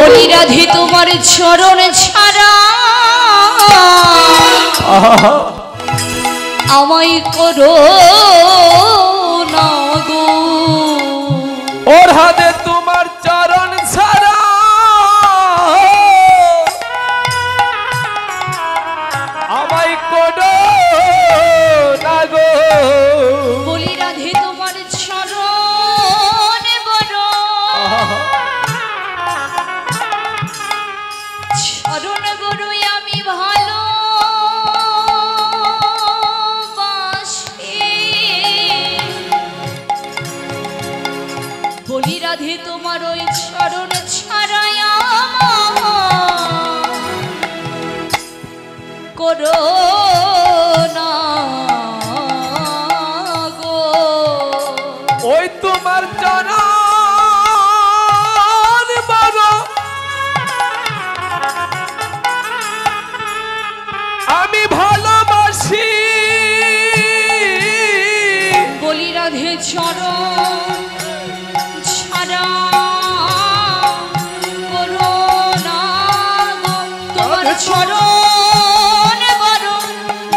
বলি রাধে তোমার চরণ ছাড়া আমায় করো না গো। ও রাধে তোমার চরণ ছাড়া আমায় করো না গো। বলি রাধে তোমার চরণ বড় চরণ বড়ই আমি ভালো বলি রাধে তোমার ওই চরণ ছাড়াই করো না গো। ওই তোমার চরণ বড় আমি ভালোবাসি বলি রাধে চরণ ছাড়া করো না গো। তোমার চরণ বড়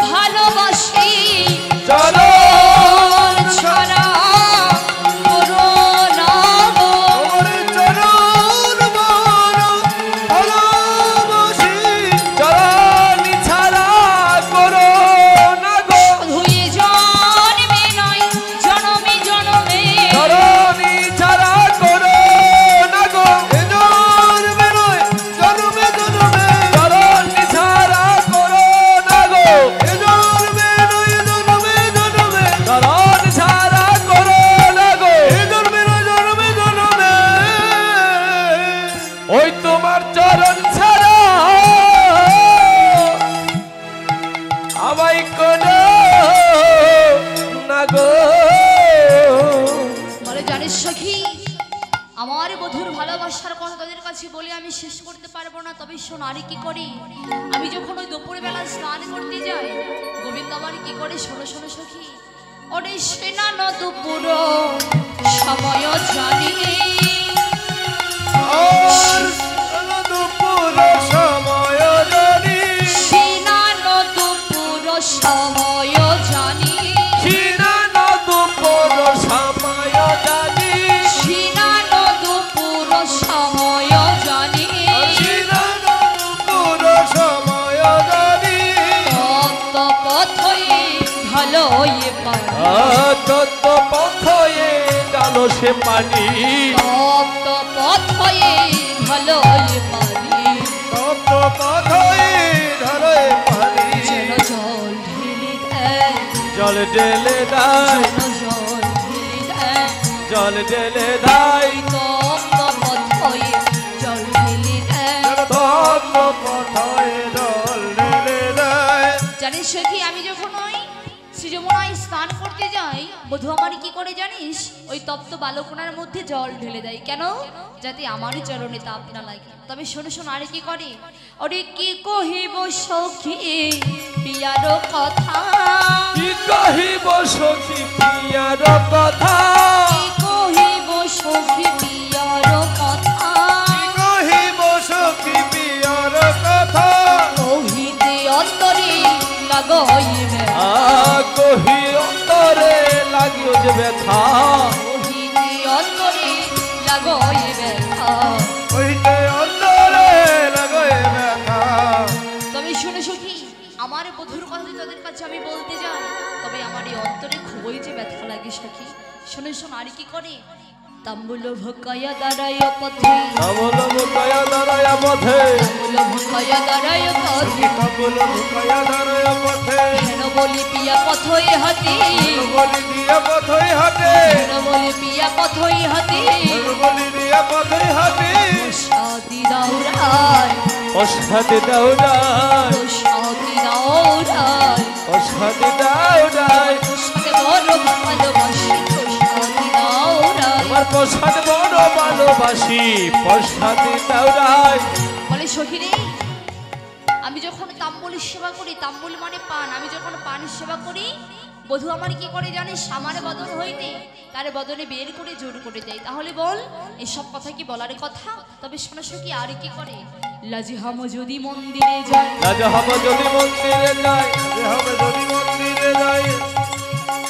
ভালোবাসি চরণ ছাড়া করো না গো। চরণ বড় ভালোবাসি চরণ ছাড়া করো না গো। ধুয়ে জন্মে নয় জনমে জনমে চরণ ছাড়া করো না গো। জন্মে নয় জন্মে জন্মে চরণ ছাড়া করো না গো। জন্মে নয় জন্মে জন্মে চরণ ছাড়া করো না গো। জন্মে নয় জন্মে জন্মে ওই তোমার চরণ ছাড়া আমায় করো না গো। বলে জানিস সখী আমার বধুর ভালোবাসার কথা তাদের কাছে বলে আমি শেষ করতে পারবো না। তবে শোন আর কি করি আমি যখন ওই দুপুরবেলা স্নান করতে যাই গোবিন্দ আমার কি করে শোনো শোনো সখী ওরে সেনা ন দুপুর সময় জানি দুপুর সময় জানি সেনা ন দুপুর সময় জানি সিনা দুপুর সময় জানি সেনা ন দুপুর সময় জানি সিনা দুপুর সময় জানি তপ্ত পথয়ে ভালো তত্ত্ব পথয়ে ডালো সে পানি তপ্ত পথয়ে ভালো পারি তত্ত্ব পথয়ে ধরে পানি জল ঢেলে দেয় জল ঢেলে দেয় জল ঢেলে দেয় জল ঢেলে দেয় তপ্ত পথয়ে জল ঢেলে দেয় তত্ত্ব পথয়ে জল ঢেলে দেয়। জানিস সখী আমি যখন ওই শ্রীযমুনায় স্নান করতে যাই বধূ আমার কি করে জানিস ওই তপ্ত বালকোনার মধ্যে জল ঢেলে দেয় কেন যাতে আমারই চরণে তাপ না লাগে। তবে শোনো শোনো আরে কি করে ওরে কি কহিব সখী পিয়ার কথা কি কহিব সখী পিয়ার কথা কি কহিব সখী পিয়ার কথা কহিব সখী পিয়ার কথা কহিতে অন্তরে লাগইবে কহি অন্তরে লাগিও যে ব্যথা কহিতে অন্তরে লাগইবে কহিতে অন্তরে লাগায় ব্যথা। তবে শুনে সখী আমার বধুর কথা যদি তোদের কাছে আমি বলতে যাই তবে আমার এই অন্তরে খুবই যে ব্যথা লাগে সখী। শুনে শোন আর কি করে তাম্বুল ভকায়া দাঁড়ায় পথে তাম্বুল ভকায়া দাঁড়ায় পথে তাম্বুল ভকায়া দাঁড়ায় পথে তাম্বুল ভকায়া দাঁড়ায় পথে হেন বলি পিয়া পথই হাতে বলি দিয়া পথই হাতে হেন বলি পিয়া পথই হাতে বলি দিয়া পথই হাতে সাদি দাউরায় অসাদে দাউরায় সাদি দাউরায় অসাদে দাউরায় সাথে বড় ভালোবাসি সাদি দাউরায় আমার প্রসাদ বড় ভালোবাসি প্রসাদে দাউরায়। বলে সখী রে আমি যখন তাম্বুলের সেবা করি তাম্বুল মানে পান আমি যখন পানের সেবা করি বধূ আমার কি করে জানিস আমার বদন হইতে তার বদলে বের করে জোর করে দেয়। তাহলে বল এসব কথা কি বলার কথা? তবে শোনো সখী আর কি করে, লাজহাম যদি মন্দিরে যায়, লাজহাম যদি মন্দিরে যায়, লাজহাম যদি মন্দিরে যায়,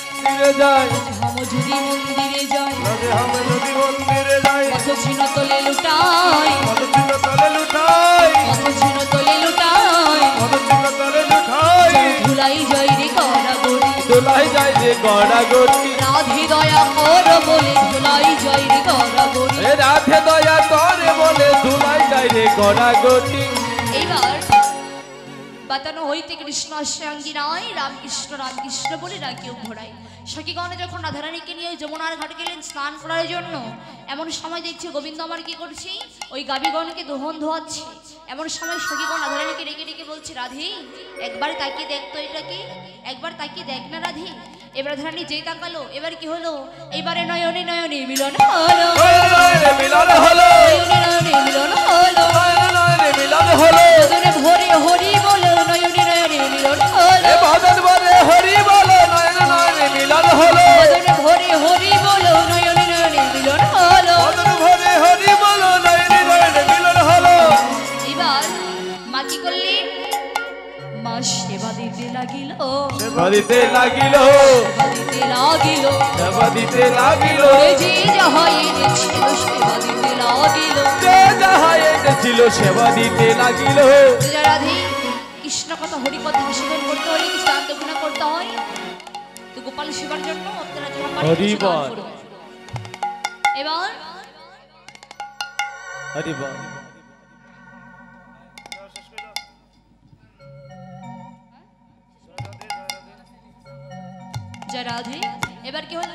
মন্দিরে যায়, লাজহাম যদি মন্দিরে যায়, লাজহাম যদি মন্দিরে যায়, কত ছিন্ন তোলে লুটায়, কত ছিল তলে লুঠাই, কত ছিন্ন তোলে লুটায়, কত ছিল তলে লুঠাই, ধুলাই যায় রে গড়াগড়ি, দোলাই যায় যে গড়াগড়ি, রাধে দয়া কর বলে ধুলাই যায় রে গড়াগড়ি। এ রাধে দয়া করে বলে দোলাই যায় রে গড়াগড়ি। এইবার বাতানো হইতে কৃষ্ণ আসে আঙ্গিনায়, রামকৃষ্ণ রামকৃষ্ণ বলে ডাকিও ঘোড়ায়। সখীগণ যখন রাধারানীকে নিয়ে যমুনার ঘাট গেলেন স্নান করার জন্য, এমন সময় দেখছে গোবিন্দ আমার কি করছে, ওই গাভীগণকে দোহন ধোয়াচ্ছে। এমন সময় সখীগণ রাধারানীকে ডেকে ডেকে বলছে, রাধে একবার তাকিয়ে দেখ তো, এটা কি একবার তাকিয়ে দেখ না রাধে। এবার রাধারানী যেই তাকালো, এবার কি হলো, এবারে নয়নে নয়নে মিলন হলো, নয়নে মিলন হলো, নয়নে নয়নে মিলন হলো, নয়নে মিলন হলো, বদনে ভরে হরি বলো, নয়নে নয়নে মিলন হলো, এ বদন বলে হরি বলো, নয়নে নয়নে মিলন হলো, বদনে ভরে হরি বলো, নয়নে নয়নে মিলন হলো। বদন ভরে হরি বলো, নয়নে নয়নে মিলন হলো। এবার মা কি করলেন, মা সেবা দিতে লাগিল, সেবা দিতে লাগিল, সেবা দিতে লাগিল, সেবা দিতে লাগিল, যে যাহা এনেছিল সেবা দিতে লাগিল। যে যাহা এনেছিল সেবা দিতে লাগিল। পূজা রাধে কৃষ্ণ কথা হরি কথা সেবন করতে হলে কি স্নান দক্ষিণা করতে হয়, তো গোপাল সেবার জন্য আপনারা যাহা পারেন হরি কিছু দান বল। করুন। এবার হরি বল। জয় রাধে। এবার কি হলো,